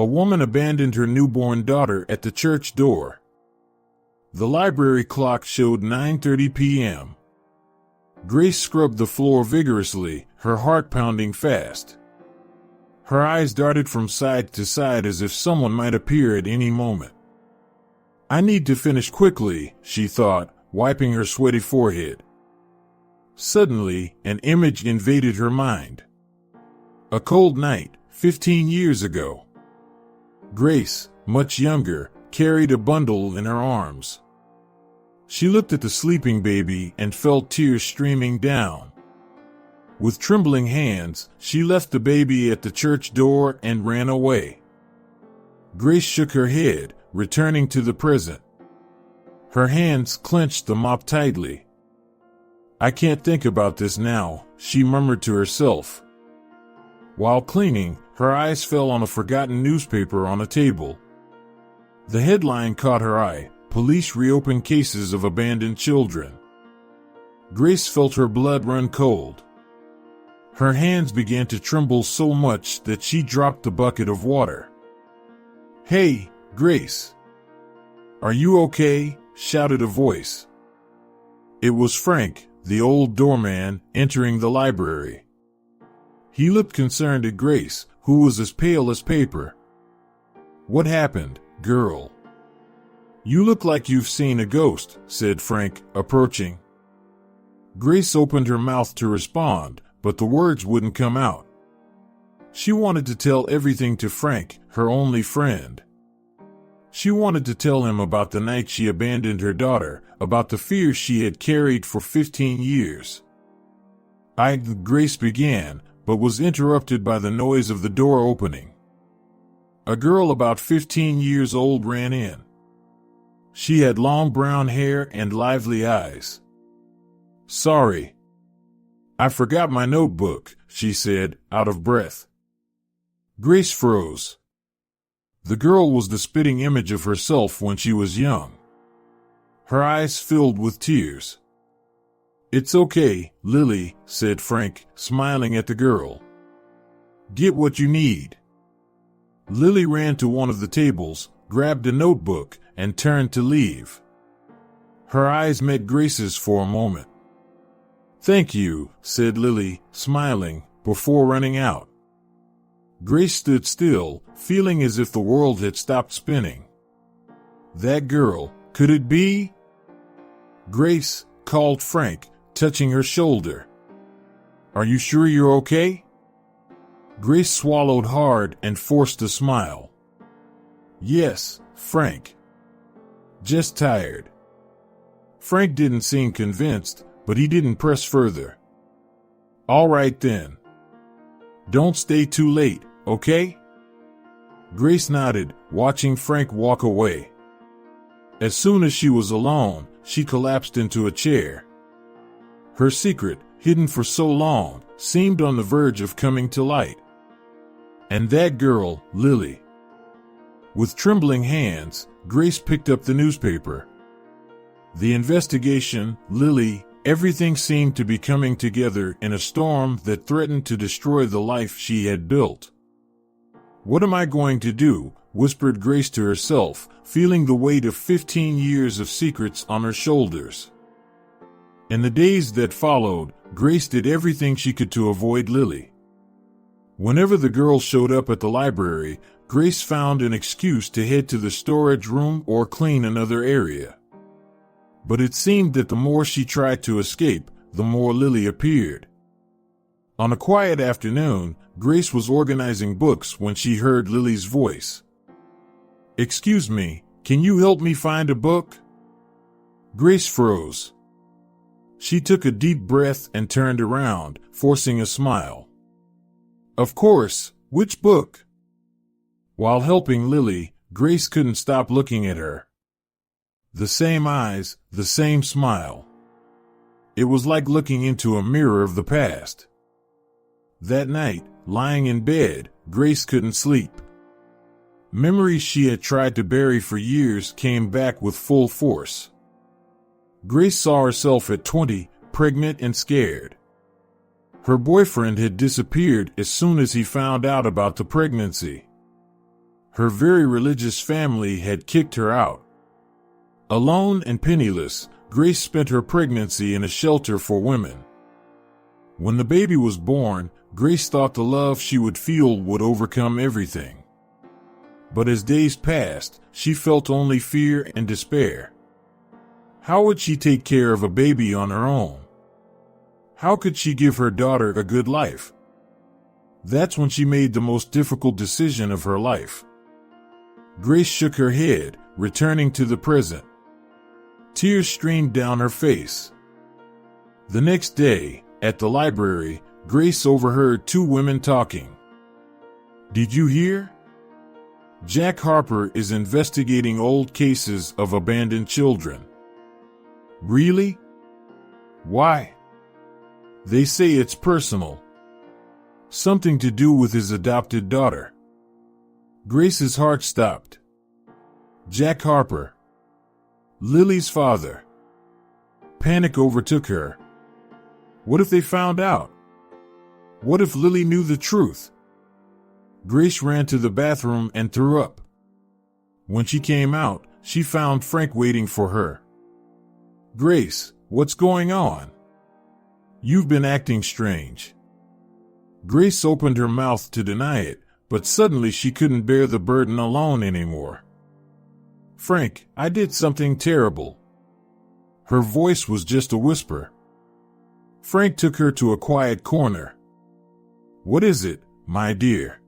A woman abandoned her newborn daughter at the church door. The library clock showed 9:30 p.m. Grace scrubbed the floor vigorously, her heart pounding fast. Her eyes darted from side to side as if someone might appear at any moment. I need to finish quickly, she thought, wiping her sweaty forehead. Suddenly, an image invaded her mind. A cold night, 15 years ago. Grace, much younger, carried a bundle in her arms. She looked at the sleeping baby and felt tears streaming down. With trembling hands, she left the baby at the church door and ran away. Grace shook her head, returning to the present. Her hands clenched the mop tightly. I can't think about this now, she murmured to herself. While cleaning, her eyes fell on a forgotten newspaper on a table. The headline caught her eye: Police reopen cases of abandoned children. Grace felt her blood run cold. Her hands began to tremble so much that she dropped the bucket of water. Hey, Grace! Are you okay? Shouted a voice. It was Frank, the old doorman, entering the library. He looked concerned at Grace, who was as pale as paper. What happened, girl? You look like you've seen a ghost, said Frank, approaching. Grace opened her mouth to respond, but the words wouldn't come out. She wanted to tell everything to Frank, her only friend. She wanted to tell him about the night she abandoned her daughter, about the fears she had carried for 15 years. Grace began, but was interrupted by the noise of the door opening. A girl about 15 years old ran in. She had long brown hair and lively eyes. Sorry. I forgot my notebook, she said, out of breath. Grace froze. The girl was the spitting image of herself when she was young. Her eyes filled with tears. It's okay, Lily, said Frank, smiling at the girl. Get what you need. Lily ran to one of the tables, grabbed a notebook, and turned to leave. Her eyes met Grace's for a moment. Thank you, said Lily, smiling, before running out. Grace stood still, feeling as if the world had stopped spinning. That girl, could it be? Grace, called Frank, touching her shoulder. Are you sure you're okay? Grace swallowed hard and forced a smile. Yes, Frank. Just tired. Frank didn't seem convinced, but he didn't press further. All right then. Don't stay too late, okay? Grace nodded, watching Frank walk away. As soon as she was alone, she collapsed into a chair. Her secret, hidden for so long, seemed on the verge of coming to light. And that girl, Lily. With trembling hands, Grace picked up the newspaper. The investigation, Lily, everything seemed to be coming together in a storm that threatened to destroy the life she had built. What am I going to do? Whispered Grace to herself, feeling the weight of 15 years of secrets on her shoulders. In the days that followed, Grace did everything she could to avoid Lily. Whenever the girl showed up at the library, Grace found an excuse to head to the storage room or clean another area. But it seemed that the more she tried to escape, the more Lily appeared. On a quiet afternoon, Grace was organizing books when she heard Lily's voice. Excuse me, can you help me find a book? Grace froze. She took a deep breath and turned around, forcing a smile. Of course, which book? While helping Lily, Grace couldn't stop looking at her. The same eyes, the same smile. It was like looking into a mirror of the past. That night, lying in bed, Grace couldn't sleep. Memories she had tried to bury for years came back with full force. Grace saw herself at 20, pregnant and scared. Her boyfriend had disappeared as soon as he found out about the pregnancy. Her very religious family had kicked her out. Alone and penniless, Grace spent her pregnancy in a shelter for women. When the baby was born, Grace thought the love she would feel would overcome everything. But as days passed, she felt only fear and despair. How would she take care of a baby on her own? How could she give her daughter a good life? That's when she made the most difficult decision of her life. Grace shook her head, returning to the present. Tears streamed down her face. The next day, at the library, Grace overheard two women talking. "Did you hear? Jack Harper is investigating old cases of abandoned children." "Really? Why?" "They say it's personal. Something to do with his adopted daughter." Grace's heart stopped. Jack Harper, Lily's father. Panic overtook her. What if they found out? What if Lily knew the truth? Grace ran to the bathroom and threw up. When she came out, she found Frank waiting for her. "Grace, what's going on? You've been acting strange." Grace opened her mouth to deny it, but suddenly she couldn't bear the burden alone anymore. "Frank, I did something terrible." Her voice was just a whisper. Frank took her to a quiet corner. "What is it, my dear?"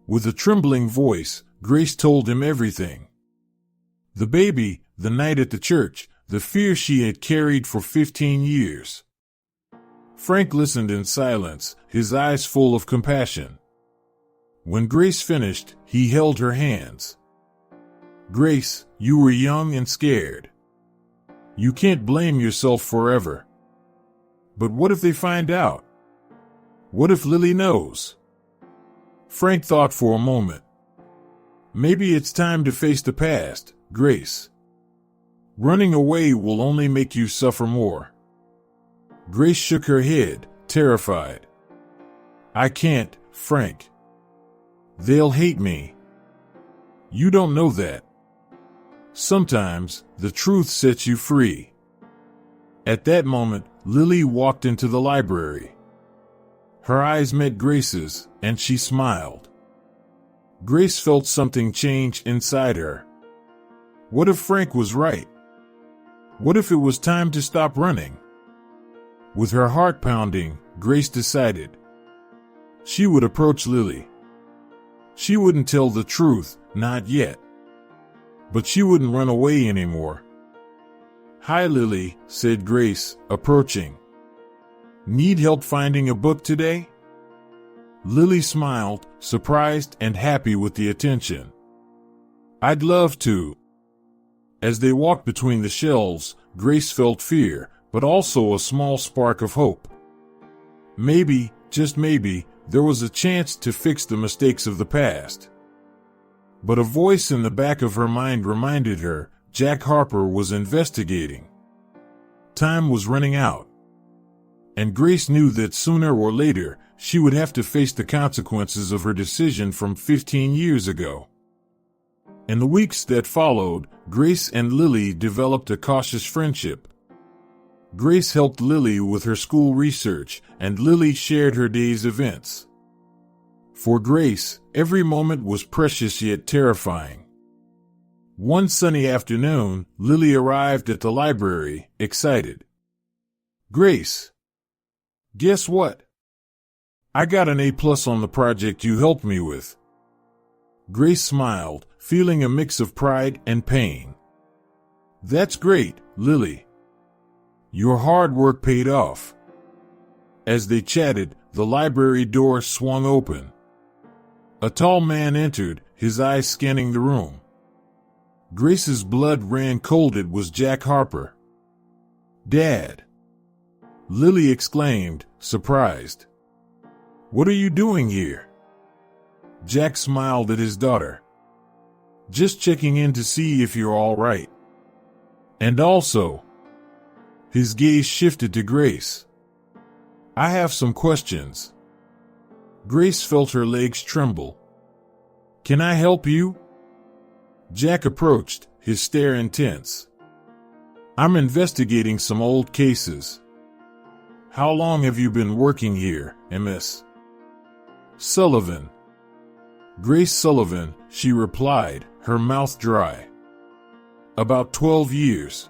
With a trembling voice, Grace told him everything. The baby, the night at the church, the fear she had carried for 15 years. Frank listened in silence, his eyes full of compassion. When Grace finished, he held her hands. "Grace, you were young and scared. You can't blame yourself forever. But what if they find out? What if Lily knows?" Frank thought for a moment. "Maybe it's time to face the past, Grace. Running away will only make you suffer more." Grace shook her head, terrified. "I can't, Frank. They'll hate me. You don't know that. Sometimes, the truth sets you free." At that moment, Lily walked into the library. Her eyes met Grace's, and she smiled. Grace felt something change inside her. What if Frank was right? What if it was time to stop running? With her heart pounding, Grace decided. She would approach Lily. She wouldn't tell the truth, not yet. But she wouldn't run away anymore. "Hi, Lily," said Grace, approaching. "Need help finding a book today?" Lily smiled, surprised and happy with the attention. "I'd love to." As they walked between the shelves, Grace felt fear, but also a small spark of hope. Maybe, just maybe, there was a chance to fix the mistakes of the past. But a voice in the back of her mind reminded her Jack Harper was investigating. Time was running out. And Grace knew that sooner or later, she would have to face the consequences of her decision from 15 years ago. In the weeks that followed, Grace and Lily developed a cautious friendship. Grace helped Lily with her school research, and Lily shared her day's events. For Grace, every moment was precious yet terrifying. One sunny afternoon, Lily arrived at the library, excited. "Grace, guess what? I got an A+ on the project you helped me with." Grace smiled, feeling a mix of pride and pain. "That's great, Lily. Your hard work paid off." As they chatted, the library door swung open. A tall man entered, his eyes scanning the room. Grace's blood ran cold. It was Jack Harper. "Dad!" Lily exclaimed, surprised. "What are you doing here?" Jack smiled at his daughter. "Just checking in to see if you're all right. And also..." His gaze shifted to Grace. "I have some questions." Grace felt her legs tremble. Can I help you? Jack approached, his stare intense. I'm investigating some old cases. How long have you been working here, Miss Sullivan? Grace Sullivan, she replied, her mouth dry. About 12 years.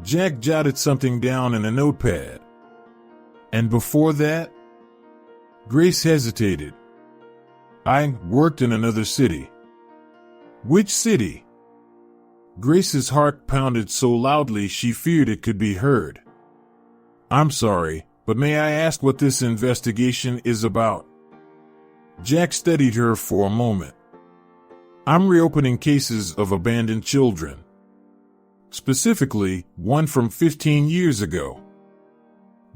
Jack jotted something down in a notepad. And before that? Grace hesitated. I worked in another city. Which city? Grace's heart pounded so loudly she feared it could be heard. I'm sorry, but may I ask what this investigation is about? Jack studied her for a moment. I'm reopening cases of abandoned children. Specifically, one from 15 years ago.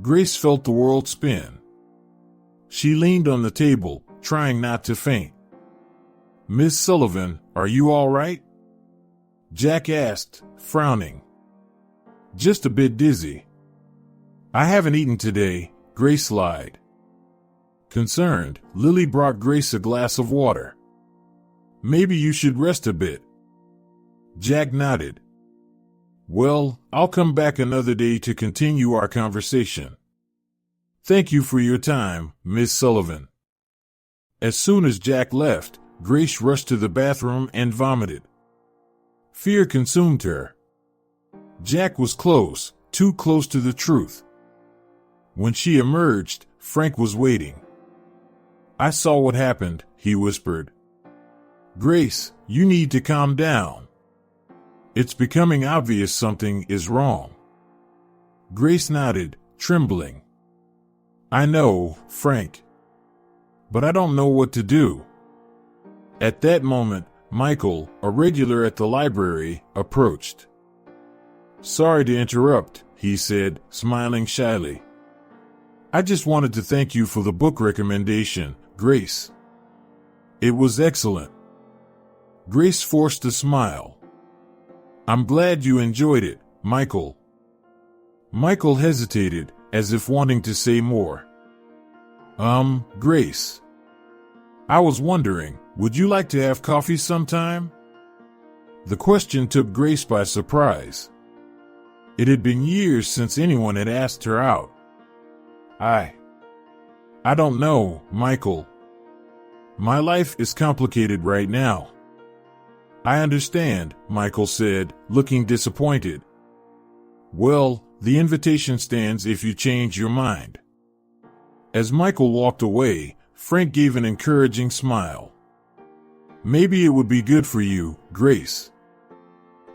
Grace felt the world spin. She leaned on the table, trying not to faint. Miss Sullivan, are you all right? Jack asked, frowning. Just a bit dizzy. I haven't eaten today, Grace lied. Concerned, Lily brought Grace a glass of water. Maybe you should rest a bit. Jack nodded. Well, I'll come back another day to continue our conversation. Thank you for your time, Miss Sullivan. As soon as Jack left, Grace rushed to the bathroom and vomited. Fear consumed her. Jack was close, too close to the truth. When she emerged, Frank was waiting. I saw what happened, he whispered. Grace, you need to calm down. It's becoming obvious something is wrong. Grace nodded, trembling. I know, Frank. But I don't know what to do. At that moment, Michael, a regular at the library, approached. Sorry to interrupt, he said, smiling shyly. I just wanted to thank you for the book recommendation, Grace. It was excellent. Grace forced a smile. I'm glad you enjoyed it, Michael. Michael hesitated, as if wanting to say more. Grace. I was wondering, would you like to have coffee sometime? The question took Grace by surprise. It had been years since anyone had asked her out. I don't know, Michael. My life is complicated right now. I understand, Michael said, looking disappointed. Well, the invitation stands if you change your mind. As Michael walked away, Frank gave an encouraging smile. Maybe it would be good for you, Grace.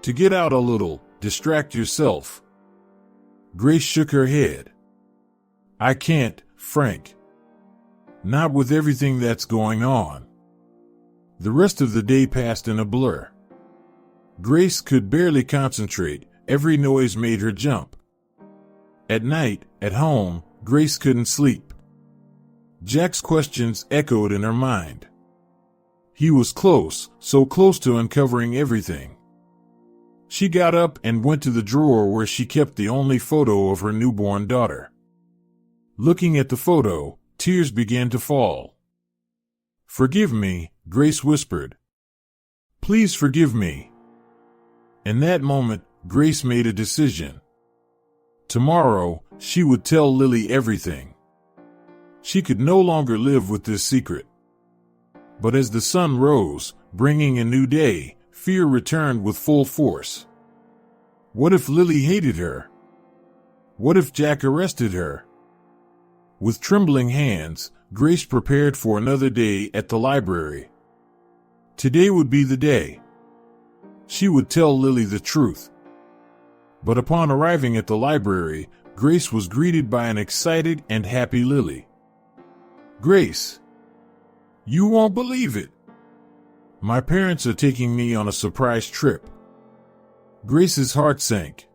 To get out a little, distract yourself. Grace shook her head. I can't, Frank. Not with everything that's going on. The rest of the day passed in a blur. Grace could barely concentrate, every noise made her jump. At night, at home, Grace couldn't sleep. Jack's questions echoed in her mind. He was close, so close to uncovering everything. She got up and went to the drawer where she kept the only photo of her newborn daughter. Looking at the photo, tears began to fall. Forgive me, Grace whispered. Please forgive me. In that moment, Grace made a decision. Tomorrow, she would tell Lily everything. She could no longer live with this secret. But as the sun rose, bringing a new day, fear returned with full force. What if Lily hated her? What if Jack arrested her? With trembling hands, Grace prepared for another day at the library. Today would be the day. She would tell Lily the truth. But upon arriving at the library, Grace was greeted by an excited and happy Lily. Grace, you won't believe it. My parents are taking me on a surprise trip. Grace's heart sank.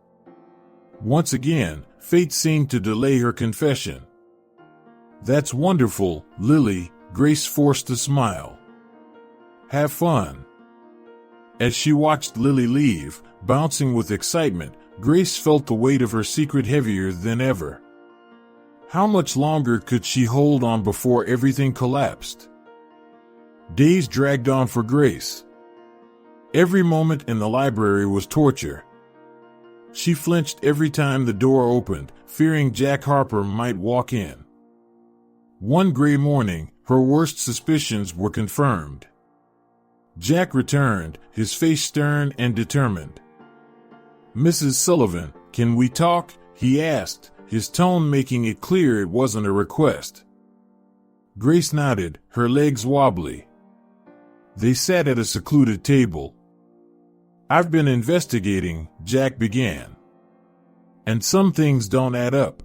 Once again, fate seemed to delay her confession. That's wonderful, Lily, Grace forced a smile. Have fun. As she watched Lily leave, bouncing with excitement, Grace felt the weight of her secret heavier than ever. How much longer could she hold on before everything collapsed? Days dragged on for Grace. Every moment in the library was torture. She flinched every time the door opened, fearing Jack Harper might walk in. One gray morning, her worst suspicions were confirmed. Jack returned, his face stern and determined. "Mrs. Sullivan, can we talk?" he asked, his tone making it clear it wasn't a request. Grace nodded, her legs wobbly. They sat at a secluded table. "I've been investigating," Jack began. "And some things don't add up.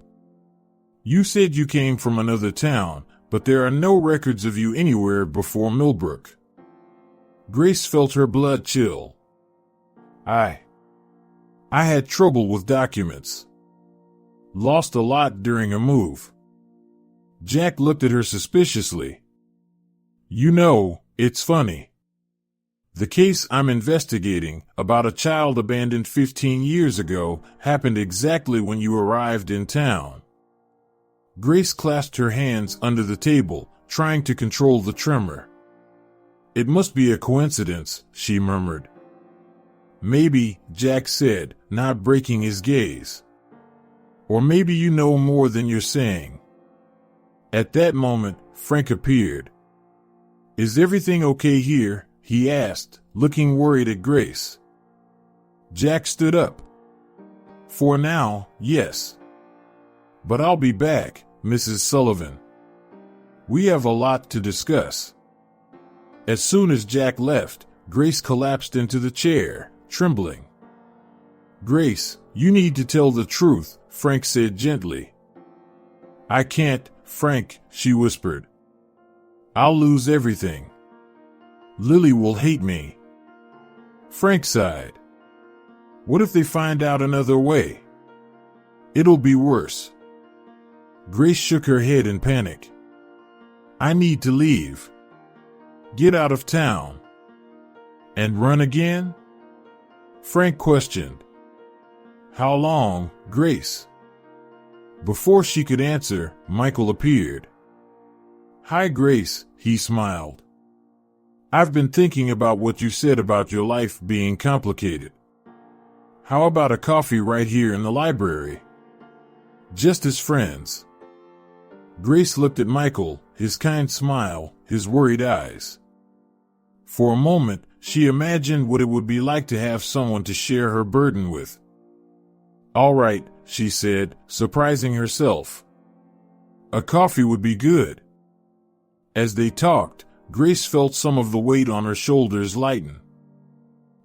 You said you came from another town, but there are no records of you anywhere before Millbrook." Grace felt her blood chill. I had trouble with documents. Lost a lot during a move." Jack looked at her suspiciously. "You know, it's funny. The case I'm investigating, about a child abandoned 15 years ago, happened exactly when you arrived in town." Grace clasped her hands under the table, trying to control the tremor. "It must be a coincidence," she murmured. "Maybe," Jack said, not breaking his gaze. "Or maybe you know more than you're saying." At that moment, Frank appeared. "Is everything okay here?" he asked, looking worried at Grace. Jack stood up. "For now, yes. But I'll be back, Mrs. Sullivan. We have a lot to discuss." As soon as Jack left, Grace collapsed into the chair, trembling. "Grace, you need to tell the truth," Frank said gently. "I can't, Frank," she whispered. "I'll lose everything. Lily will hate me." Frank sighed. "What if they find out another way?" "It'll be worse." Grace shook her head in panic. "I need to leave. Get out of town." "And run again?" Frank questioned. "How long, Grace?" Before she could answer, Michael appeared. "Hi, Grace," he smiled. "I've been thinking about what you said about your life being complicated. How about a coffee right here in the library? Just as friends." Grace looked at Michael, his kind smile, his worried eyes. For a moment, she imagined what it would be like to have someone to share her burden with. "All right," she said, surprising herself. "A coffee would be good." As they talked, Grace felt some of the weight on her shoulders lighten.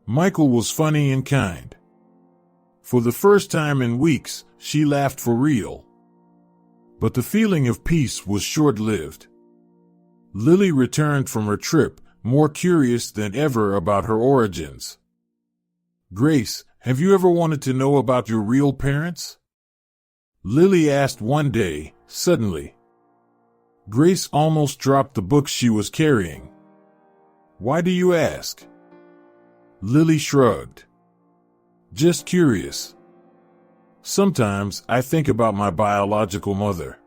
Michael was funny and kind. For the first time in weeks, she laughed for real. But the feeling of peace was short-lived. Lily returned from her trip, more curious than ever about her origins. "Grace, have you ever wanted to know about your real parents?" Lily asked one day, suddenly. Grace almost dropped the book she was carrying. "Why do you ask?" Lily shrugged. "Just curious. Sometimes I think about my biological mother.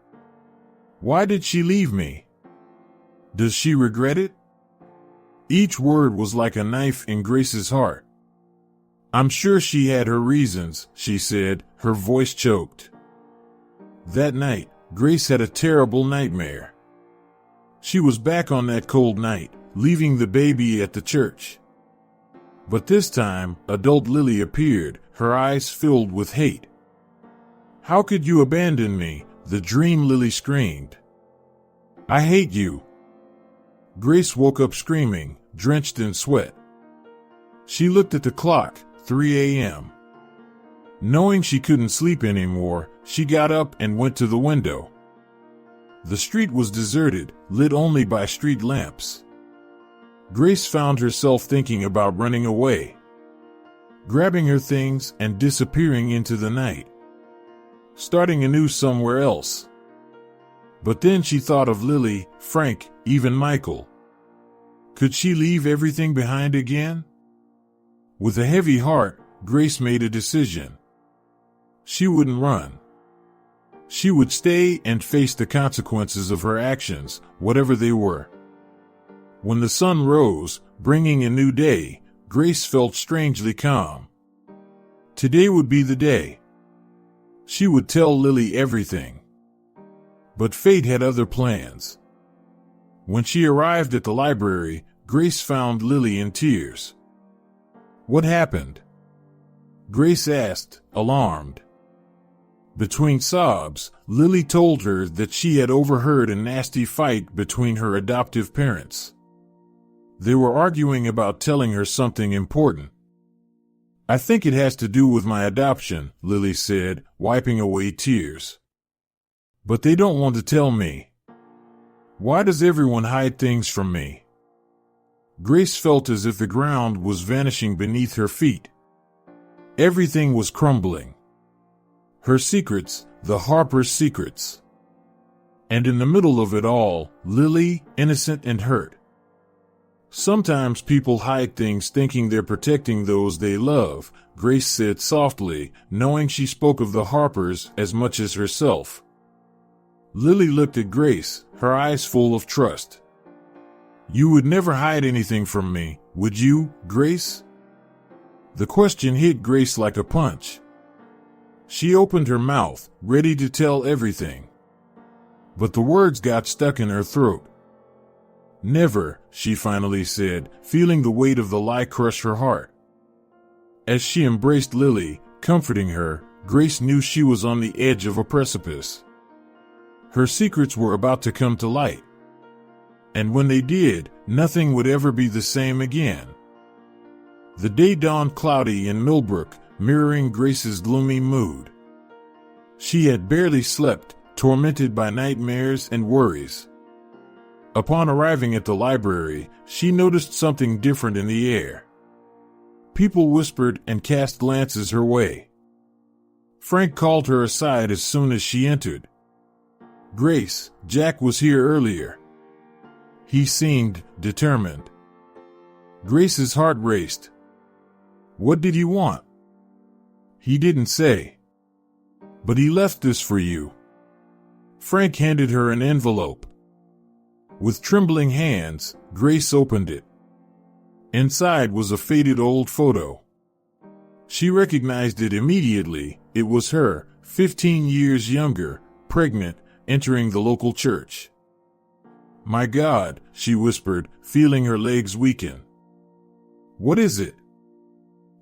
Why did she leave me? Does she regret it?" Each word was like a knife in Grace's heart. "I'm sure she had her reasons," she said, her voice choked. That night, Grace had a terrible nightmare. She was back on that cold night, leaving the baby at the church. But this time, adult Lily appeared, her eyes filled with hate. "How could you abandon me?" the dream Lily screamed. "I hate you." Grace woke up screaming, drenched in sweat. She looked at the clock, 3 a.m. Knowing she couldn't sleep anymore, she got up and went to the window. The street was deserted, lit only by street lamps. Grace found herself thinking about running away, grabbing her things and disappearing into the night, starting anew somewhere else. But then she thought of Lily, Frank, even Michael. Could she leave everything behind again? With a heavy heart, Grace made a decision. She wouldn't run. She would stay and face the consequences of her actions, whatever they were. When the sun rose, bringing a new day, Grace felt strangely calm. Today would be the day. She would tell Lily everything. But fate had other plans. When she arrived at the library, Grace found Lily in tears. "What happened?" Grace asked, alarmed. Between sobs, Lily told her that she had overheard a nasty fight between her adoptive parents. They were arguing about telling her something important. "I think it has to do with my adoption," Lily said, wiping away tears. "But they don't want to tell me. Why does everyone hide things from me?" Grace felt as if the ground was vanishing beneath her feet. Everything was crumbling. Her secrets, the Harper's secrets. And in the middle of it all, Lily, innocent and hurt. "Sometimes people hide things thinking they're protecting those they love," Grace said softly, knowing she spoke of the Harpers as much as herself. Lily looked at Grace, her eyes full of trust. "You would never hide anything from me, would you, Grace?" The question hit Grace like a punch. She opened her mouth, ready to tell everything. But the words got stuck in her throat. "Never," she finally said, feeling the weight of the lie crush her heart. As she embraced Lily, comforting her, Grace knew she was on the edge of a precipice. Her secrets were about to come to light. And when they did, nothing would ever be the same again. The day dawned cloudy in Millbrook, mirroring Grace's gloomy mood. She had barely slept, tormented by nightmares and worries. Upon arriving at the library, she noticed something different in the air. People whispered and cast glances her way. Frank called her aside as soon as she entered. "Grace, Jack was here earlier." He seemed determined. Grace's heart raced. "What did he want?" "He didn't say. But he left this for you." Frank handed her an envelope. With trembling hands, Grace opened it. Inside was a faded old photo. She recognized it immediately. It was her, 15 years younger, pregnant, entering the local church. "My God," she whispered, feeling her legs weaken. "What is it?"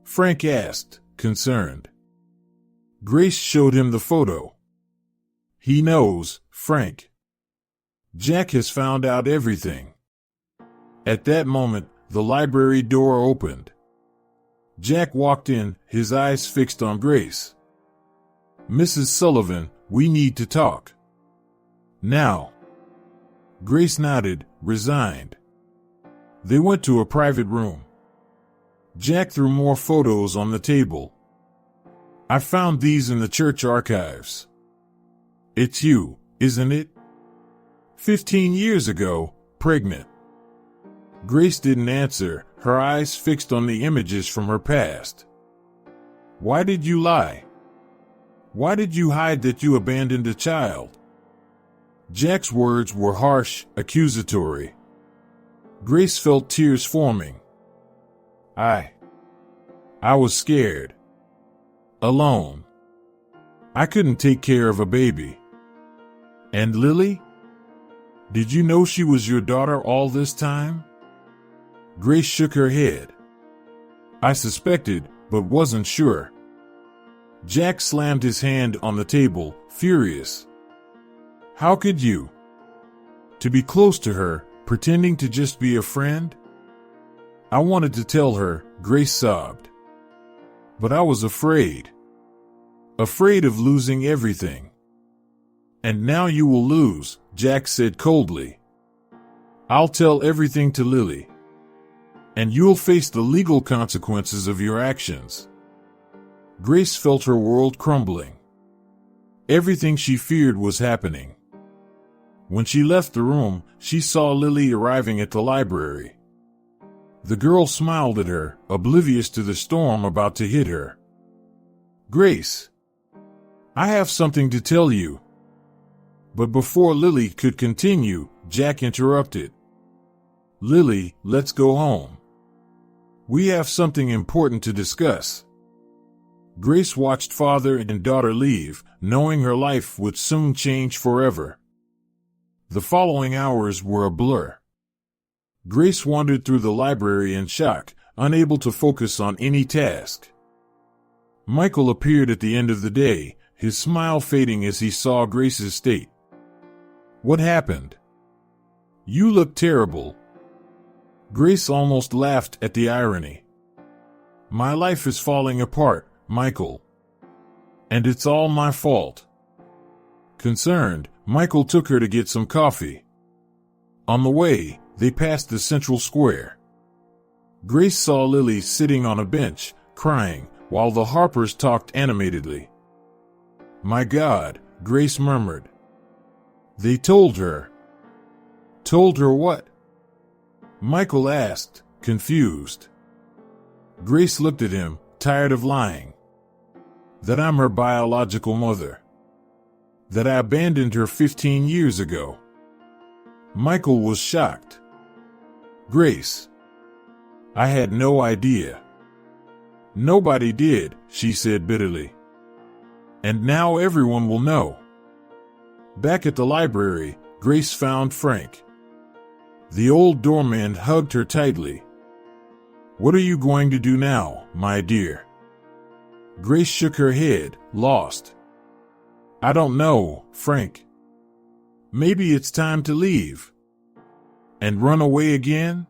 Frank asked, concerned. Grace showed him the photo. "He knows, Frank. Jack has found out everything." At that moment, the library door opened. Jack walked in, his eyes fixed on Grace. "Mrs. Sullivan, we need to talk. Now." Grace nodded, resigned. They went to a private room. Jack threw more photos on the table. "I found these in the church archives. It's you, isn't it? 15 years ago, pregnant." Grace didn't answer, her eyes fixed on the images from her past. "Why did you lie? Why did you hide that you abandoned a child?" Jack's words were harsh, accusatory. Grace felt tears forming. I was scared. Alone. I couldn't take care of a baby. And Lily? Did you know she was your daughter all this time? Grace shook her head. "I suspected, but wasn't sure." Jack slammed his hand on the table, furious. "How could you? To be close to her, pretending to just be a friend?" "I wanted to tell her," Grace sobbed. "But I was afraid. Afraid of losing everything." "And now you will lose," Jack said coldly. "I'll tell everything to Lily. And you'll face the legal consequences of your actions." Grace felt her world crumbling. Everything she feared was happening. When she left the room, she saw Lily arriving at the library. The girl smiled at her, oblivious to the storm about to hit her. "Grace, I have something to tell you." But before Lily could continue, Jack interrupted. Lily, let's go home. We have something important to discuss. Grace watched father and daughter leave, knowing her life would soon change forever. The following hours were a blur. Grace wandered through the library in shock, unable to focus on any task. Michael appeared at the end of the day, his smile fading as he saw Grace's state. What happened? You look terrible. Grace almost laughed at the irony. My life is falling apart, Michael. And it's all my fault. Concerned, Michael took her to get some coffee. On the way, they passed the central square. Grace saw Lily sitting on a bench, crying, while the Harpers talked animatedly. My God, Grace murmured. They told her. Told her what? Michael asked, confused. Grace looked at him, tired of lying. That I'm her biological mother. That I abandoned her 15 years ago. Michael was shocked. Grace. I had no idea. Nobody did, she said bitterly. And now everyone will know. Back at the library, Grace found Frank. The old doorman hugged her tightly. What are you going to do now, my dear? Grace shook her head, lost. I don't know, Frank. Maybe it's time to leave. And run away again?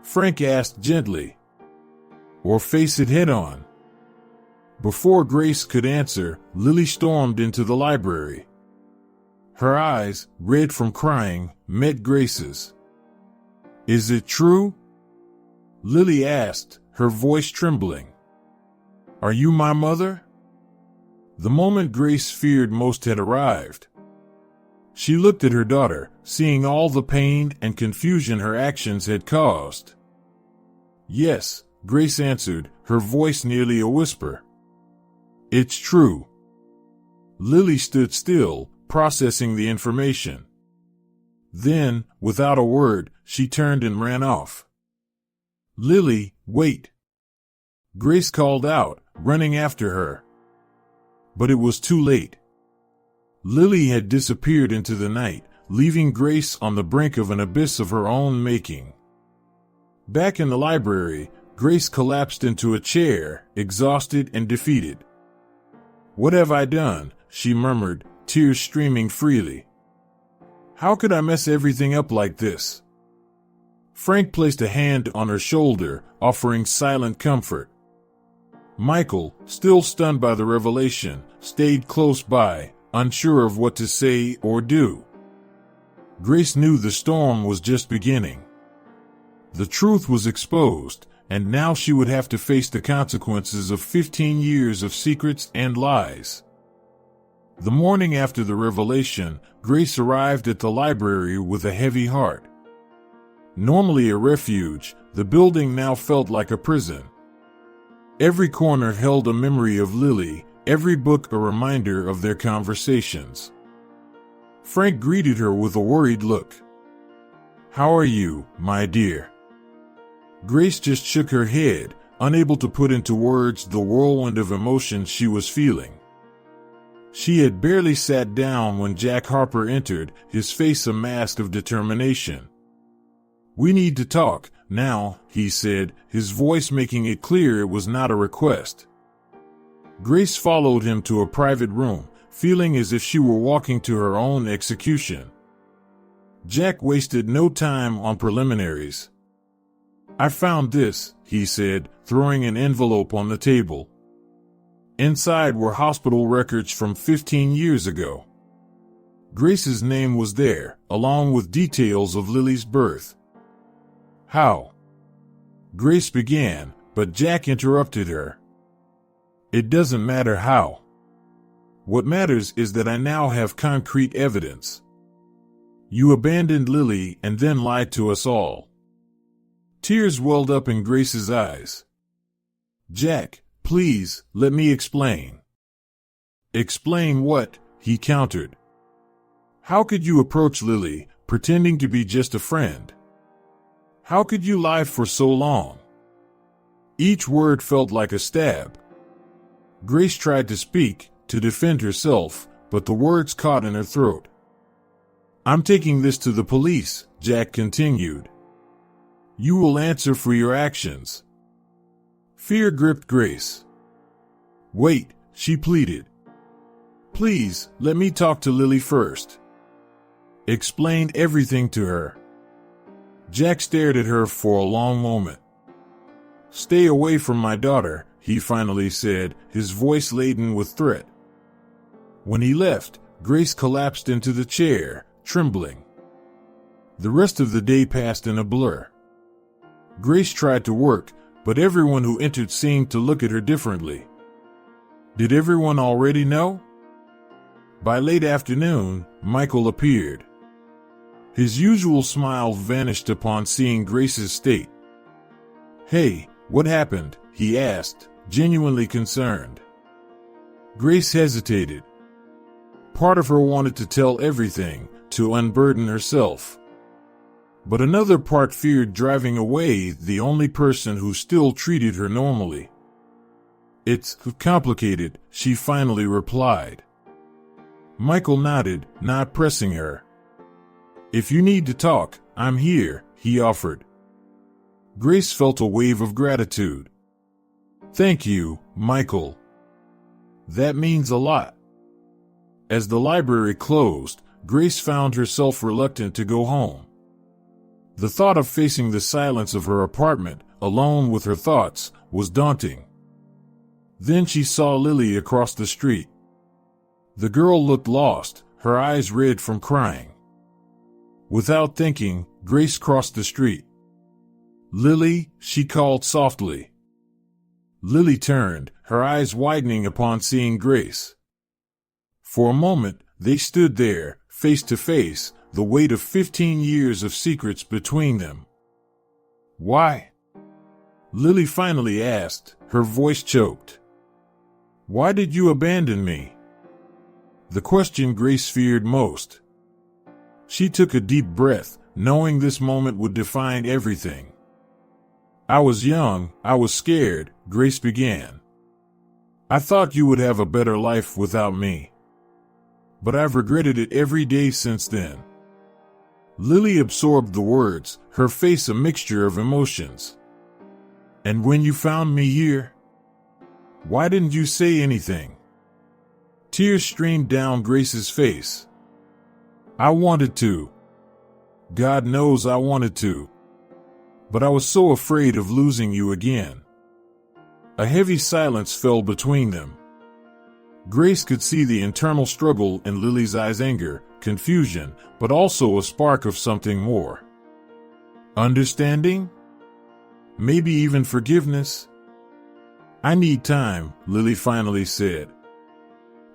Frank asked gently. Or face it head on. Before Grace could answer, Lily stormed into the library. Her eyes, red from crying, met Grace's. Is it true? Lily asked, her voice trembling. Are you my mother? The moment Grace feared most had arrived. She looked at her daughter, seeing all the pain and confusion her actions had caused. Yes, Grace answered, her voice nearly a whisper. It's true. Lily stood still, processing the information. Then, without a word, she turned and ran off. Lily, wait. Grace called out, running after her. But it was too late. Lily had disappeared into the night, leaving Grace on the brink of an abyss of her own making. Back in the library, Grace collapsed into a chair, exhausted and defeated. What have I done? She murmured, tears streaming freely. How could I mess everything up like this? Frank placed a hand on her shoulder, offering silent comfort. Michael, still stunned by the revelation, stayed close by, unsure of what to say or do. Grace knew the storm was just beginning. The truth was exposed, and now she would have to face the consequences of 15 years of secrets and lies. The morning after the revelation, Grace arrived at the library with a heavy heart. Normally a refuge, the building now felt like a prison. Every corner held a memory of Lily, every book a reminder of their conversations. Frank greeted her with a worried look. How are you, my dear? Grace just shook her head, unable to put into words the whirlwind of emotions she was feeling. She had barely sat down when Jack Harper entered, his face a mask of determination. We need to talk, now, he said, his voice making it clear it was not a request. Grace followed him to a private room, feeling as if she were walking to her own execution. Jack wasted no time on preliminaries. I found this, he said, throwing an envelope on the table. Inside were hospital records from 15 years ago. Grace's name was there, along with details of Lily's birth. How? Grace began, but Jack interrupted her. It doesn't matter how. What matters is that I now have concrete evidence. You abandoned Lily and then lied to us all. Tears welled up in Grace's eyes. Jack, please, let me explain. Explain what? He countered. How could you approach Lily, pretending to be just a friend? How could you lie for so long? Each word felt like a stab. Grace tried to speak, to defend herself, but the words caught in her throat. I'm taking this to the police, Jack continued. You will answer for your actions. Fear gripped Grace. Wait, she pleaded. Please, let me talk to Lily first. Explained everything to her. Jack stared at her for a long moment. Stay away from my daughter, he finally said, his voice laden with threat. When he left, Grace collapsed into the chair, trembling. The rest of the day passed in a blur. Grace tried to work, but everyone who entered seemed to look at her differently. Did everyone already know? By late afternoon, Michael appeared. His usual smile vanished upon seeing Grace's state. Hey, what happened? He asked, genuinely concerned. Grace hesitated. Part of her wanted to tell everything, to unburden herself. But another part feared driving away the only person who still treated her normally. It's complicated, she finally replied. Michael nodded, not pressing her. If you need to talk, I'm here, he offered. Grace felt a wave of gratitude. Thank you, Michael. That means a lot. As the library closed, Grace found herself reluctant to go home. The thought of facing the silence of her apartment, alone with her thoughts, was daunting. Then she saw Lily across the street. The girl looked lost, her eyes red from crying. Without thinking, Grace crossed the street. Lily, she called softly. Lily turned, her eyes widening upon seeing Grace. For a moment, they stood there, face to face, the weight of 15 years of secrets between them. Why? Lily finally asked, her voice choked. Why did you abandon me? The question Grace feared most. She took a deep breath, knowing this moment would define everything. I was young, I was scared, Grace began. I thought you would have a better life without me. But I've regretted it every day since then. Lily absorbed the words, her face a mixture of emotions. And when you found me here? Why didn't you say anything? Tears streamed down Grace's face. I wanted to. God knows I wanted to. But I was so afraid of losing you again. A heavy silence fell between them. Grace could see the internal struggle in Lily's eyes, anger, confusion, but also a spark of something more. Understanding? Maybe even forgiveness? I need time, Lily finally said.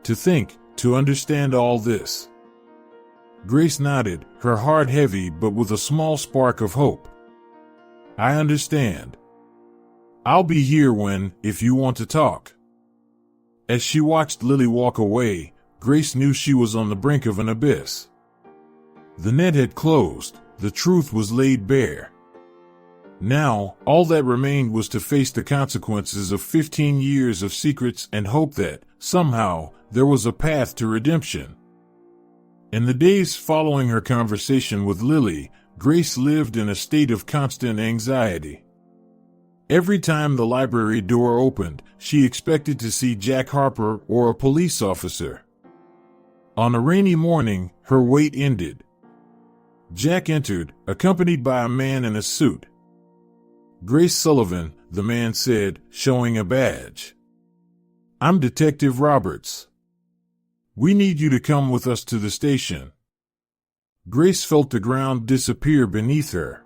To think, to understand all this. Grace nodded, her heart heavy but with a small spark of hope. I understand. I'll be here if you want to talk. As she watched Lily walk away, Grace knew she was on the brink of an abyss. The net had closed, the truth was laid bare. Now, all that remained was to face the consequences of 15 years of secrets and hope that, somehow, there was a path to redemption. In the days following her conversation with Lily, Grace lived in a state of constant anxiety. Every time the library door opened, she expected to see Jack Harper or a police officer. On a rainy morning, her wait ended. Jack entered, accompanied by a man in a suit. Grace Sullivan, the man said, showing a badge. I'm Detective Roberts. We need you to come with us to the station. Grace felt the ground disappear beneath her.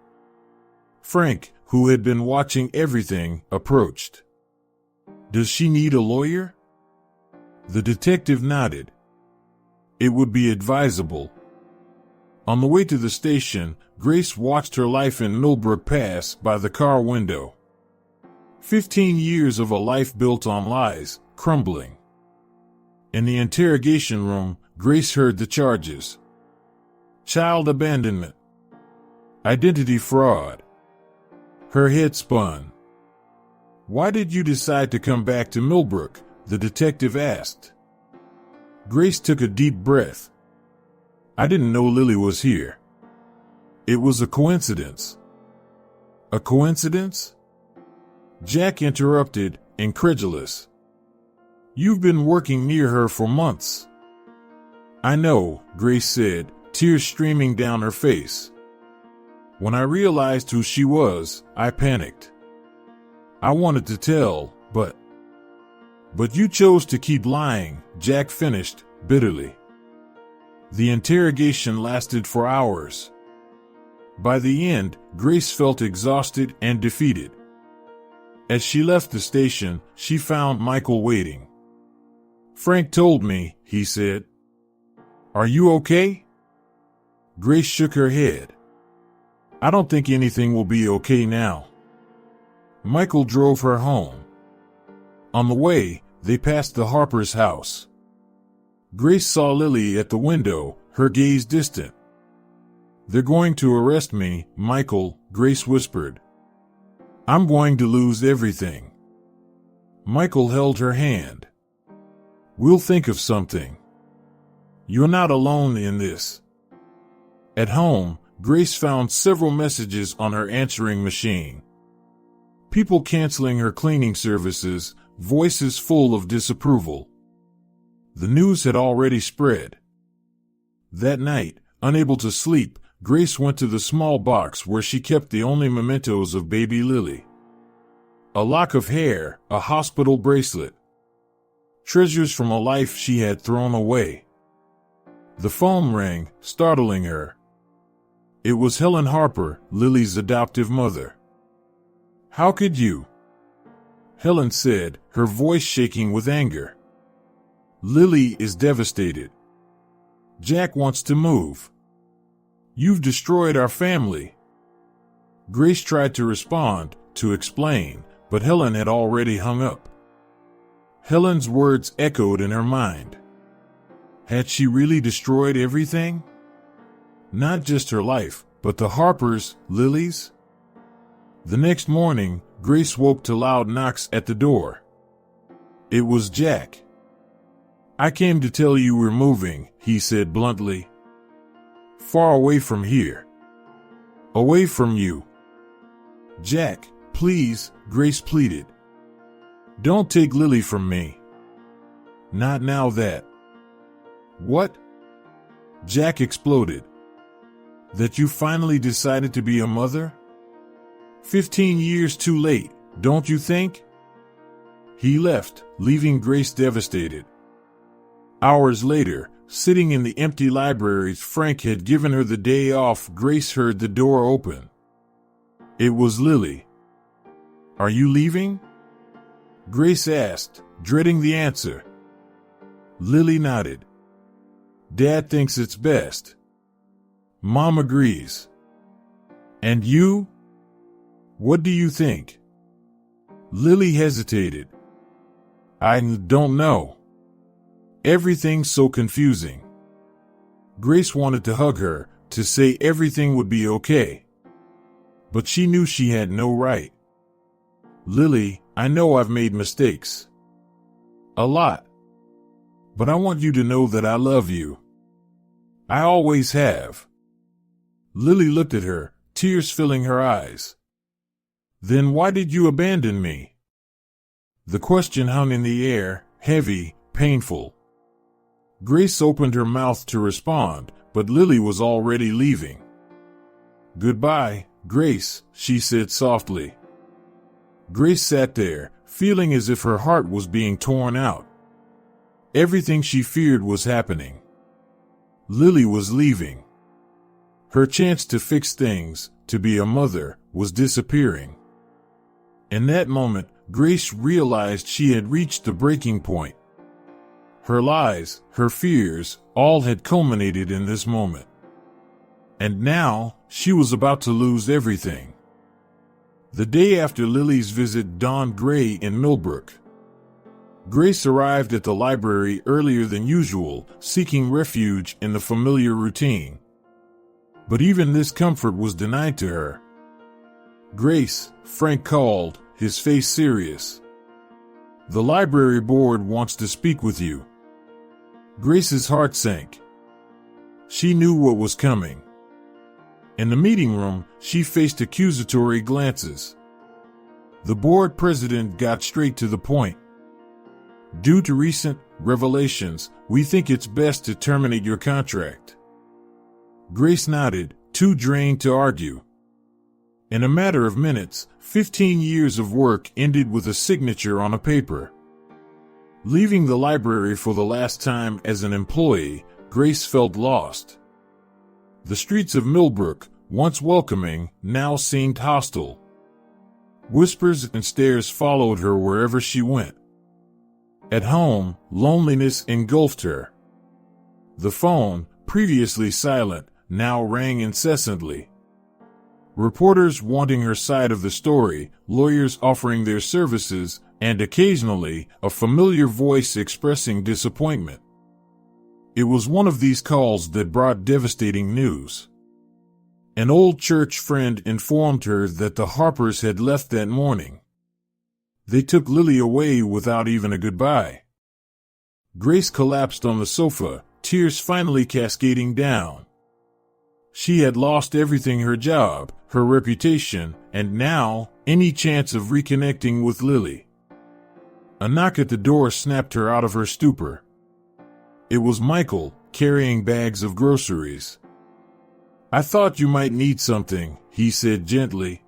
Frank, who had been watching everything, approached. Does she need a lawyer? The detective nodded. It would be advisable. On the way to the station, Grace watched her life in Millbrook pass by the car window. 15 years of a life built on lies, crumbling. In the interrogation room, Grace heard the charges. Child abandonment. Identity fraud. Her head spun. "Why did you decide to come back to Millbrook?" the detective asked. Grace took a deep breath. "I didn't know Lily was here. It was a coincidence." "A coincidence?" Jack interrupted, incredulous. "You've been working near her for months." "I know," Grace said, tears streaming down her face. "When I realized who she was, I panicked. I wanted to tell, but you chose to keep lying," Jack finished, bitterly. The interrogation lasted for hours. By the end, Grace felt exhausted and defeated. As she left the station, she found Michael waiting. "Frank told me," he said. "Are you okay?" Grace shook her head. "I don't think anything will be okay now." Michael drove her home. On the way, they passed the Harper's house. Grace saw Lily at the window, her gaze distant. "They're going to arrest me, Michael," Grace whispered. "I'm going to lose everything." Michael held her hand. "We'll think of something. You're not alone in this." At home, Grace found several messages on her answering machine. People canceling her cleaning services, voices full of disapproval. The news had already spread. That night, unable to sleep, Grace went to the small box where she kept the only mementos of baby Lily. A lock of hair, a hospital bracelet. Treasures from a life she had thrown away. The phone rang, startling her. It was Helen Harper, Lily's adoptive mother. "How could you?" Helen said, her voice shaking with anger. "Lily is devastated. Jack wants to move. You've destroyed our family." Grace tried to respond, to explain, but Helen had already hung up. Helen's words echoed in her mind. Had she really destroyed everything? Not just her life, but the Harpers, Lily's? The next morning, Grace woke to loud knocks at the door. It was Jack. "I came to tell you we're moving," he said bluntly. "Far away from here. Away from you." "Jack, please," Grace pleaded. "Don't take Lily from me. Not now that." "What?" Jack exploded. "That you finally decided to be a mother? 15 years too late, don't you think?" He left, leaving Grace devastated. Hours later, sitting in the empty library Frank had given her the day off, Grace heard the door open. It was Lily. "Are you leaving?" Grace asked, dreading the answer. Lily nodded. "Dad thinks it's best." Mom agrees. "And you? What do you think?" Lily hesitated. "I don't know. Everything's so confusing." Grace wanted to hug her, to say everything would be okay. But she knew she had no right. "Lily, I know I've made mistakes. A lot. But I want you to know that I love you. I always have." Lily looked at her, tears filling her eyes. "Then why did you abandon me?" The question hung in the air, heavy, painful. Grace opened her mouth to respond, but Lily was already leaving. "Goodbye, Grace," she said softly. Grace sat there, feeling as if her heart was being torn out. Everything she feared was happening. Lily was leaving. Her chance to fix things, to be a mother, was disappearing. In that moment, Grace realized she had reached the breaking point. Her lies, her fears, all had culminated in this moment. And now, she was about to lose everything. The day after Lily's visit dawned gray in Millbrook. Grace arrived at the library earlier than usual, seeking refuge in the familiar routine. But even this comfort was denied to her. "Grace," Frank called, his face serious. "The library board wants to speak with you." Grace's heart sank. She knew what was coming. In the meeting room, she faced accusatory glances. The board president got straight to the point. "Due to recent revelations, we think it's best to terminate your contract." Grace nodded, too drained to argue. In a matter of minutes, 15 years of work ended with a signature on a paper. Leaving the library for the last time as an employee, Grace felt lost. The streets of Millbrook, once welcoming, now seemed hostile. Whispers and stares followed her wherever she went. At home, loneliness engulfed her. The phone, previously silent, now rang incessantly. Reporters wanting her side of the story, lawyers offering their services, and occasionally, a familiar voice expressing disappointment. It was one of these calls that brought devastating news. An old church friend informed her that the Harpers had left that morning. They took Lily away without even a goodbye. Grace collapsed on the sofa, tears finally cascading down. She had lost everything: her job, her reputation, and now, any chance of reconnecting with Lily. A knock at the door snapped her out of her stupor. It was Michael, carrying bags of groceries. "I thought you might need something," he said gently.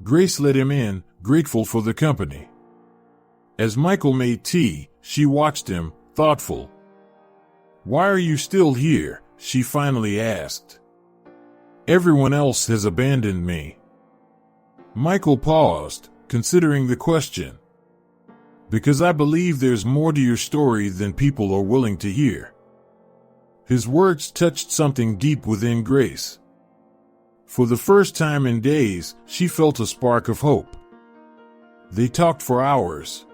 Grace let him in, grateful for the company. As Michael made tea, she watched him, thoughtful. "Why are you still here?" she finally asked. "Everyone else has abandoned me." Michael paused, considering the question. "Because I believe there's more to your story than people are willing to hear." His words touched something deep within Grace. For the first time in days, she felt a spark of hope. They talked for hours.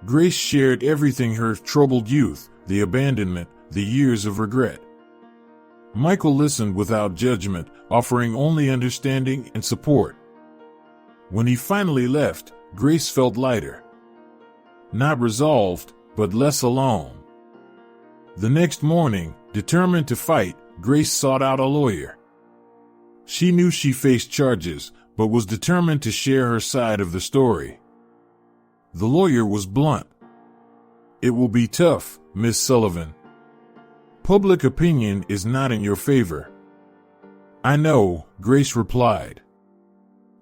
Grace shared everything: her troubled youth, the abandonment, the years of regret. Michael listened without judgment, offering only understanding and support. When he finally left, Grace felt lighter. Not resolved, but less alone. The next morning, determined to fight, Grace sought out a lawyer. She knew she faced charges, but was determined to share her side of the story. The lawyer was blunt. "It will be tough, Miss Sullivan. Public opinion is not in your favor." "I know," Grace replied.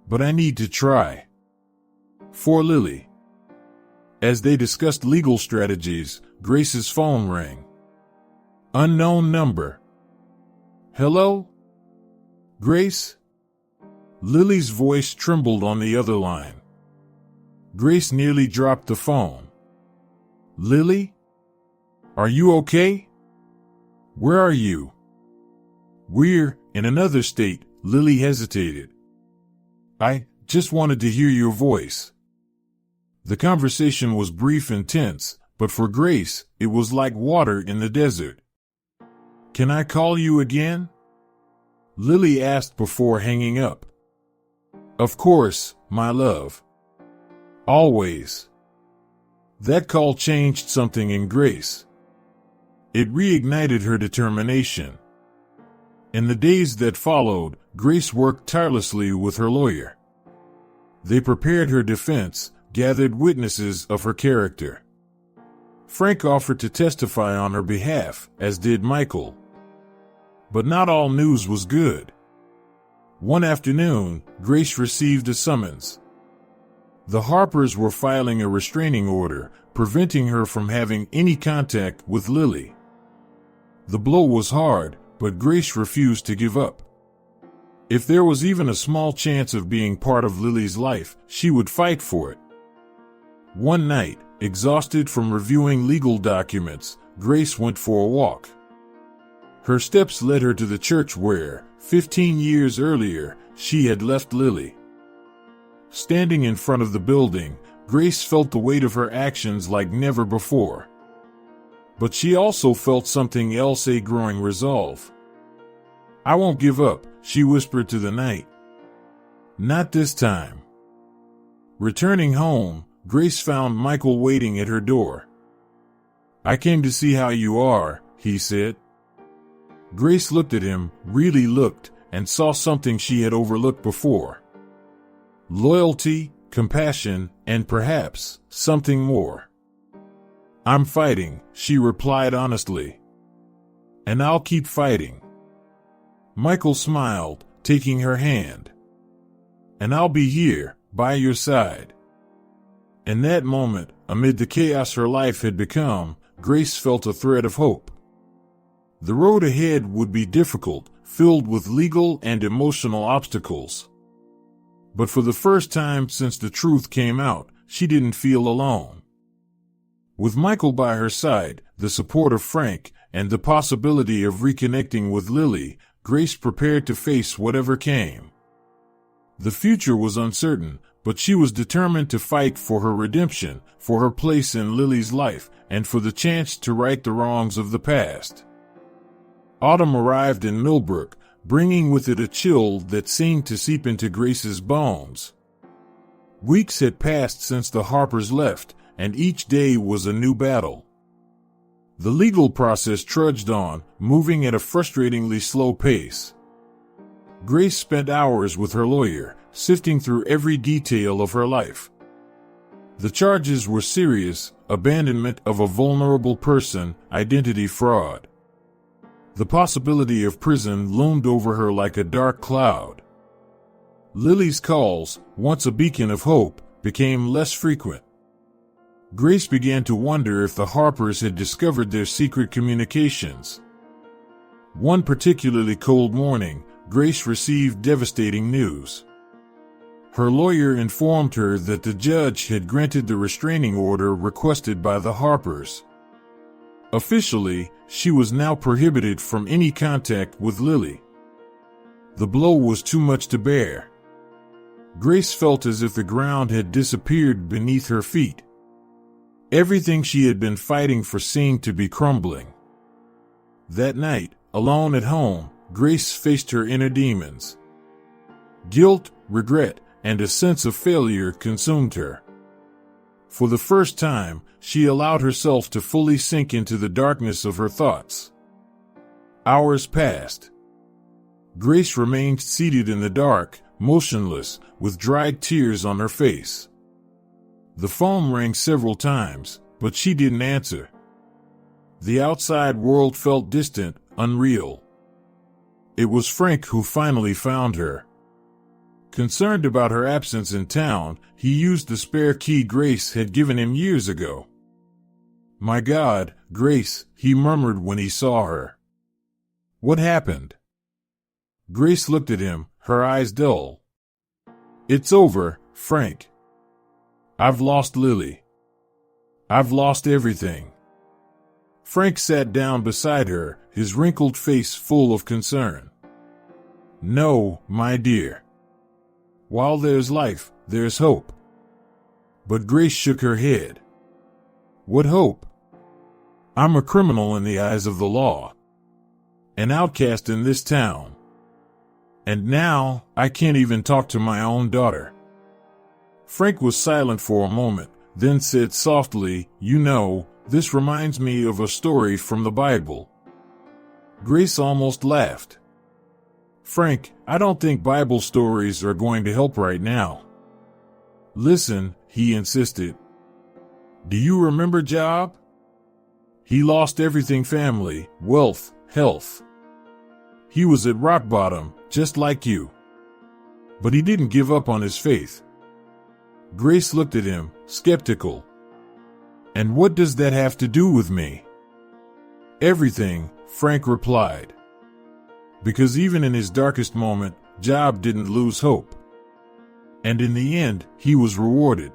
"But I need to try. For Lily." As they discussed legal strategies, Grace's phone rang. Unknown number. "Hello? Grace?" Lily's voice trembled on the other line. Grace nearly dropped the phone. "Lily? Are you okay? Where are you?" "We're in another state," Lily hesitated. "I just wanted to hear your voice." The conversation was brief and tense, but for Grace, it was like water in the desert. "Can I call you again?" Lily asked before hanging up. "Of course, my love. Always." That call changed something in Grace. It reignited her determination. In the days that followed, Grace worked tirelessly with her lawyer. They prepared her defense, gathered witnesses of her character. Frank offered to testify on her behalf, as did Michael. But not all news was good. One afternoon, Grace received a summons. The Harpers were filing a restraining order, preventing her from having any contact with Lily. The blow was hard, but Grace refused to give up. If there was even a small chance of being part of Lily's life, she would fight for it. One night, exhausted from reviewing legal documents, Grace went for a walk. Her steps led her to the church where, 15 years earlier, she had left Lily. Standing in front of the building, Grace felt the weight of her actions like never before. But she also felt something else: a growing resolve. "I won't give up," she whispered to the night. Not this time. Returning home, Grace found Michael waiting at her door. I came to see how you are, he said. Grace looked at him, really looked, and saw something she had overlooked before. Loyalty, compassion, and perhaps something more. I'm fighting, she replied honestly. And I'll keep fighting. Michael smiled, taking her hand. And I'll be here, by your side. In that moment, amid the chaos her life had become, Grace felt a thread of hope. The road ahead would be difficult, filled with legal and emotional obstacles. But for the first time since the truth came out, she didn't feel alone. With Michael by her side, the support of Frank, and the possibility of reconnecting with Lily, Grace prepared to face whatever came. The future was uncertain, but she was determined to fight for her redemption, for her place in Lily's life, and for the chance to right the wrongs of the past. Autumn arrived in Millbrook, bringing with it a chill that seemed to seep into Grace's bones. Weeks had passed since the Harpers left, and each day was a new battle. The legal process trudged on, moving at a frustratingly slow pace. Grace spent hours with her lawyer, sifting through every detail of her life. The charges were serious: abandonment of a vulnerable person, identity fraud. The possibility of prison loomed over her like a dark cloud. Lily's calls, once a beacon of hope, became less frequent. Grace began to wonder if the Harpers had discovered their secret communications. One particularly cold morning, Grace received devastating news. Her lawyer informed her that the judge had granted the restraining order requested by the Harpers. Officially, she was now prohibited from any contact with Lily. The blow was too much to bear. Grace felt as if the ground had disappeared beneath her feet. Everything she had been fighting for seemed to be crumbling. That night, alone at home, Grace faced her inner demons. Guilt, regret, and a sense of failure consumed her. For the first time, she allowed herself to fully sink into the darkness of her thoughts. Hours passed. Grace remained seated in the dark, motionless, with dried tears on her face. The phone rang several times, but she didn't answer. The outside world felt distant, unreal. It was Frank who finally found her. Concerned about her absence in town, he used the spare key Grace had given him years ago. "My God, Grace," he murmured when he saw her. "What happened?" Grace looked at him, her eyes dull. "It's over, Frank. I've lost Lily. I've lost everything." Frank sat down beside her, his wrinkled face full of concern. "No, my dear. While there's life, there's hope." But Grace shook her head. "What hope? I'm a criminal in the eyes of the law. An outcast in this town. And now, I can't even talk to my own daughter." Frank was silent for a moment, then said softly, "You know, this reminds me of a story from the Bible." Grace almost laughed. "Frank, I don't think Bible stories are going to help right now." "Listen," he insisted. "Do you remember Job? He lost everything: family, wealth, health. He was at rock bottom, just like you. But he didn't give up on his faith." Grace looked at him, skeptical. "And what does that have to do with me?" "Everything," Frank replied. "Because even in his darkest moment, Job didn't lose hope. And in the end, he was rewarded."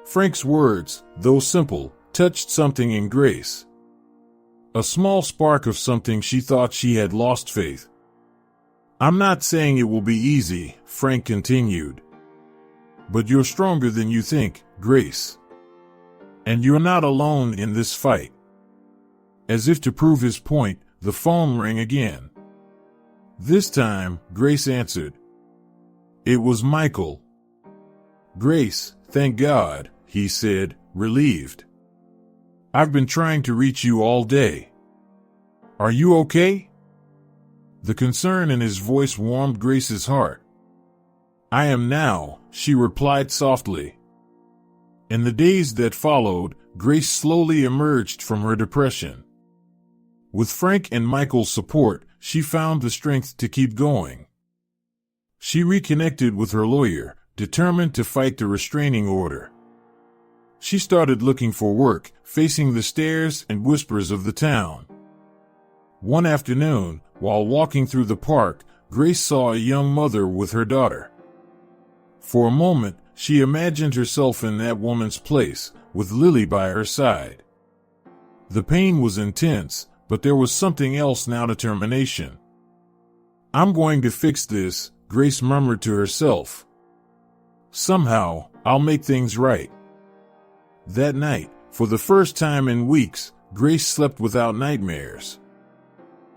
Frank's words, though simple, touched something in Grace. A small spark of something she thought she had lost faith. "I'm not saying it will be easy," Frank continued. "But you're stronger than you think, Grace. And you're not alone in this fight." As if to prove his point, the phone rang again. This time, Grace answered. It was Michael. "Grace, thank God," he said, relieved. "I've been trying to reach you all day. Are you okay?" The concern in his voice warmed Grace's heart. "I am now," she replied softly. In the days that followed, Grace slowly emerged from her depression. With Frank and Michael's support, she found the strength to keep going. She reconnected with her lawyer, determined to fight the restraining order. She started looking for work, facing the stares and whispers of the town. One afternoon, while walking through the park, Grace saw a young mother with her daughter. For a moment, she imagined herself in that woman's place, with Lily by her side. The pain was intense, but there was something else now: determination. "I'm going to fix this," Grace murmured to herself. "Somehow, I'll make things right." That night, for the first time in weeks, Grace slept without nightmares.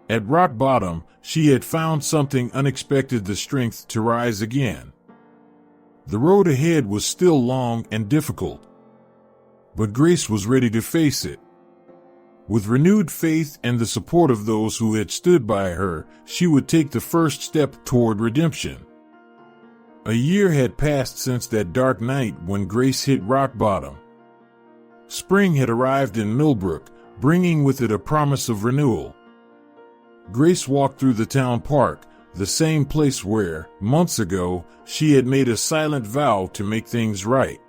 At rock bottom, she had found something unexpected: the strength to rise again. The road ahead was still long and difficult, but Grace was ready to face it. With renewed faith and the support of those who had stood by her, she would take the first step toward redemption. A year had passed since that dark night when Grace hit rock bottom. Spring had arrived in Millbrook, bringing with it a promise of renewal. Grace walked through the town park, the same place where, months ago, she had made a silent vow to make things right.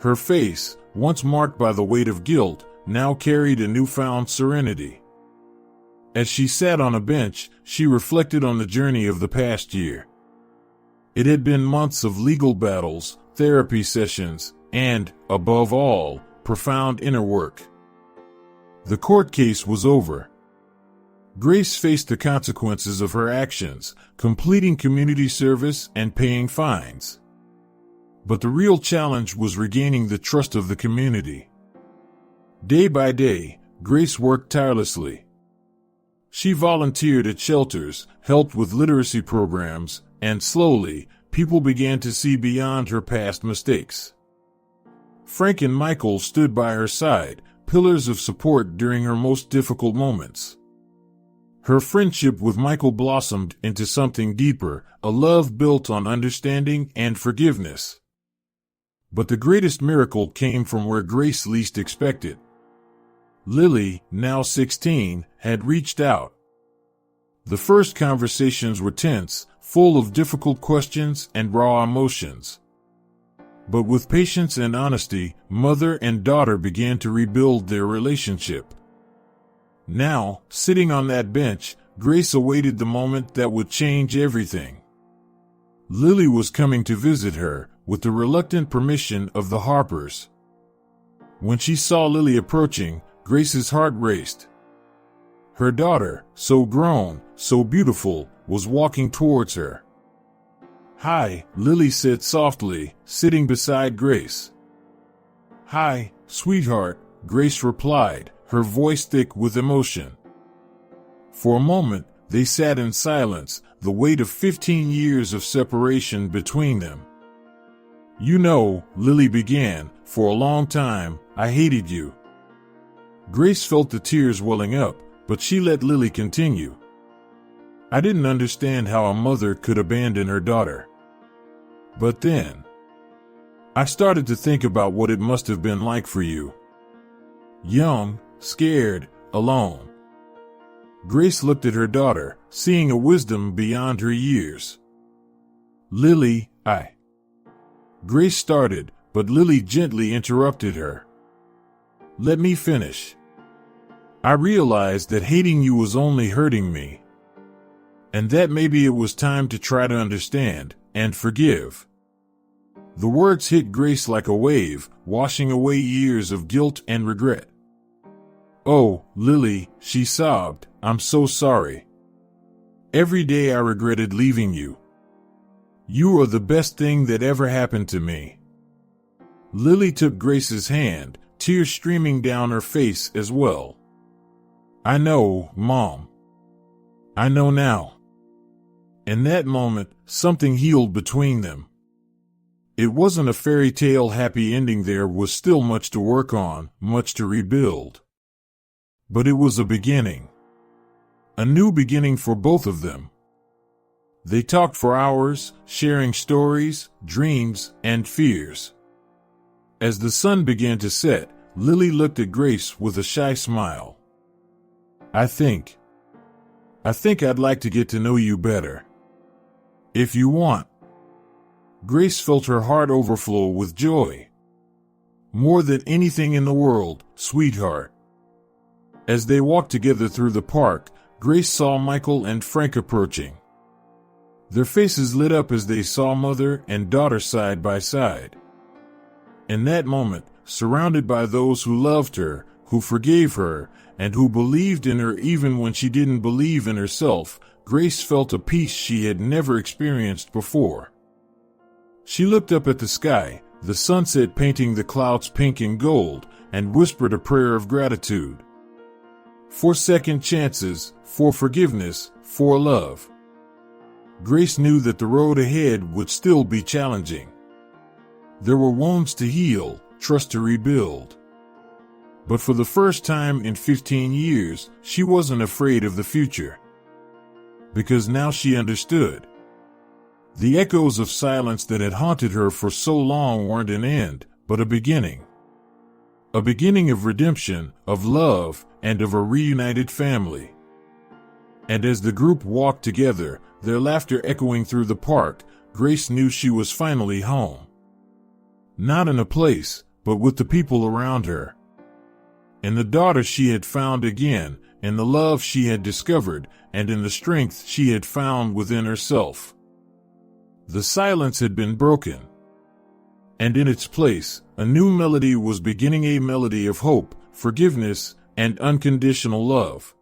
Her face, once marked by the weight of guilt, now carried a newfound serenity. As she sat on a bench, she reflected on the journey of the past year. It had been months of legal battles, therapy sessions, and, above all, profound inner work. The court case was over. Grace faced the consequences of her actions, completing community service and paying fines. But the real challenge was regaining the trust of the community. Day by day, Grace worked tirelessly. She volunteered at shelters, helped with literacy programs, and slowly, people began to see beyond her past mistakes. Frank and Michael stood by her side, pillars of support during her most difficult moments. Her friendship with Michael blossomed into something deeper, a love built on understanding and forgiveness. But the greatest miracle came from where Grace least expected. Lily, now 16, had reached out. The first conversations were tense, full of difficult questions and raw emotions. But with patience and honesty, mother and daughter began to rebuild their relationship. Now, sitting on that bench, Grace awaited the moment that would change everything. Lily was coming to visit her, with the reluctant permission of the Harpers. When she saw Lily approaching, Grace's heart raced. Her daughter, so grown, so beautiful, was walking towards her. "Hi," Lily said softly, sitting beside Grace. "Hi, sweetheart," Grace replied, her voice thick with emotion. For a moment, they sat in silence, the weight of 15 years of separation between them. "You know," Lily began, "for a long time, I hated you." Grace felt the tears welling up, but she let Lily continue. "I didn't understand how a mother could abandon her daughter. But then, I started to think about what it must have been like for you. Young, scared, alone." Grace looked at her daughter, seeing a wisdom beyond her years. "Lily, Grace started, but Lily gently interrupted her. "Let me finish. I realized that hating you was only hurting me. And that maybe it was time to try to understand and forgive." The words hit Grace like a wave, washing away years of guilt and regret. "Oh, Lily," she sobbed, "I'm so sorry. Every day I regretted leaving you. You are the best thing that ever happened to me." Lily took Grace's hand, tears streaming down her face as well. "I know, Mom. I know now. In that moment, something healed between them. It wasn't a fairy tale happy ending. There was still much to work on, much to rebuild. But it was a beginning. A new beginning for both of them. They talked for hours, sharing stories, dreams, and fears. As the sun began to set, Lily looked at Grace with a shy smile. I think I'd like to get to know you better. If you want. Grace felt her heart overflow with joy. More than anything in the world, sweetheart. As they walked together through the park, Grace saw Michael and Frank approaching. Their faces lit up as they saw mother and daughter side by side. In that moment, surrounded by those who loved her, who forgave her, and who believed in her even when she didn't believe in herself, Grace felt a peace she had never experienced before. She looked up at the sky, the sunset painting the clouds pink and gold, and whispered a prayer of gratitude. For second chances, for forgiveness, for love. Grace knew that the road ahead would still be challenging. There were wounds to heal, trust to rebuild. But for the first time in 15 years, she wasn't afraid of the future. Because now she understood. The echoes of silence that had haunted her for so long weren't an end, but a beginning. A beginning of redemption, of love, and of a reunited family. And as the group walked together, their laughter echoing through the park, Grace knew she was finally home. Not in a place, but with the people around her. In the daughter she had found again, in the love she had discovered, and in the strength she had found within herself. The silence had been broken. And in its place, a new melody was beginning, a melody of hope, forgiveness, and unconditional love.